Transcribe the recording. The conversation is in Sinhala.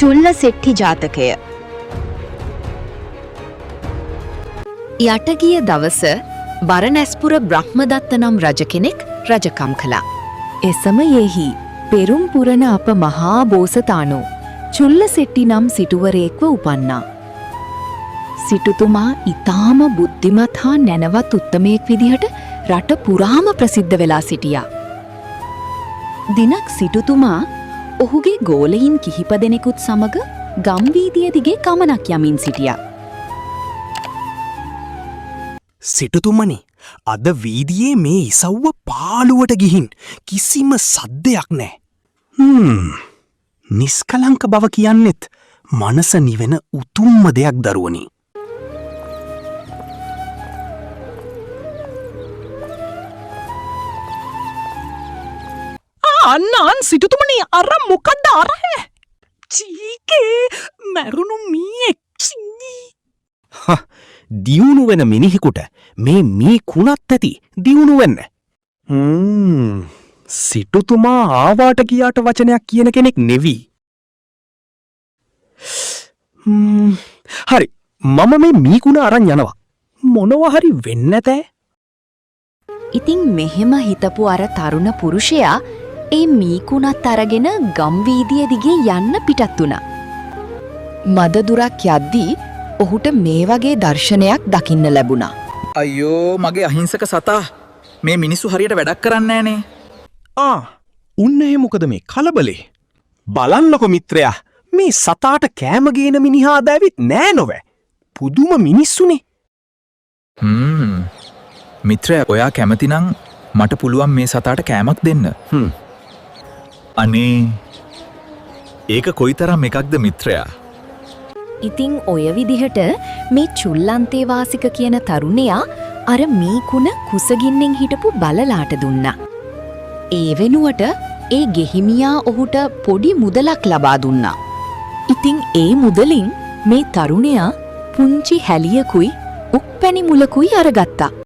චුල්ලසෙට්ටි ජාතකය. යට ගිය දවස බරණැස්පුර බ්‍රහ්මදත්ත නම් රජ කෙනෙක් රජකම් කළා. එසමයෙහි පෙරුම් පුරණ අප මහා බෝසතාණෝ චුල්ලසෙට්ටි නම් සිටුවරයෙක්ව උපන්නා. සිටුතුමා ඊටාම බුද්ධිමත් හා නැනවත් උත්තමයෙක් විදිහට රට පුරාම ප්‍රසිද්ධ වෙලා සිටියා. දිනක් සිටුතුමා ඔහුගේ ගෝලයින් කිහිප දෙනෙකුත් සමග ගම්වීදිය දිගේ ගමනක් යමින් සිටියා. සිටුතුමනි, අද වීදියේ මේ ඉසව්ව පාළුවට ගිහින් කිසිම සද්දයක් නෑ. නිස්කලංක බව කියන්නෙත් මනස නිවෙන උතුම්ම දෙයක් දරුවනි. අන්න සිටුතුමනි, අර මොකක්ද අරහැ? චීකේ මැරුණු මීයෙක්. දියුණු වෙන මිනිහෙකුට මේ මී කුණත් ඇති දියුණු වෙන්න. සිටුතුමා ආවාට කියාට වචනයක් කියන කෙනෙක් නෙවී. හරි, මම මේ මීකුණ අරන් යනවා. මොනවහරි වෙන්න ඇතෑ. ඉතින් මෙහෙම හිතපු අර තරුණ පුරුෂයා ඒ මීකුණත් අරගෙන ගම්වීදිය දිගේ යන්න පිටත් වුණා. මද දුරක් යද්දී ඔහුට මේ වගේ දර්ශනයක් දකින්න ලැබුණා. අයියෝ, මගේ අහිංසක සතා මේ මිනිස්සු හරියට වැඩක් කරන්නේ නෑනේ. උන්නේ මොකද මේ කලබලේ? බලන්නකො මිත්‍රයා, මේ සතාට කෑම ගේන මිනිහා දැවිත් නෑ නොවැ. පුදුම මිනිස්සුනේ. මිත්‍රයා, ඔයා කැමතිනම් මට පුළුවන් මේ සතාට කෑමක් දෙන්න. අනේ ඒක කොයිතරම් එකක්ද මිත්‍රයා. ඉතින් ඔය විදිහට මේ චුල්ලන්තේවාසික කියන තරුණයා අර මීකුණ කුසගින්නෙන් හිටපු බලලාට දුන්නා. ඒ වෙනුවට ඒ ගෙහිමියා ඔහුට පොඩි මුදලක් ලබා දුන්නා. ඉතින් ඒ මුදලින් මේ තරුණයා පුංචි හැලියකුයි උක්පැණි මුලකුයි අරගත්තා.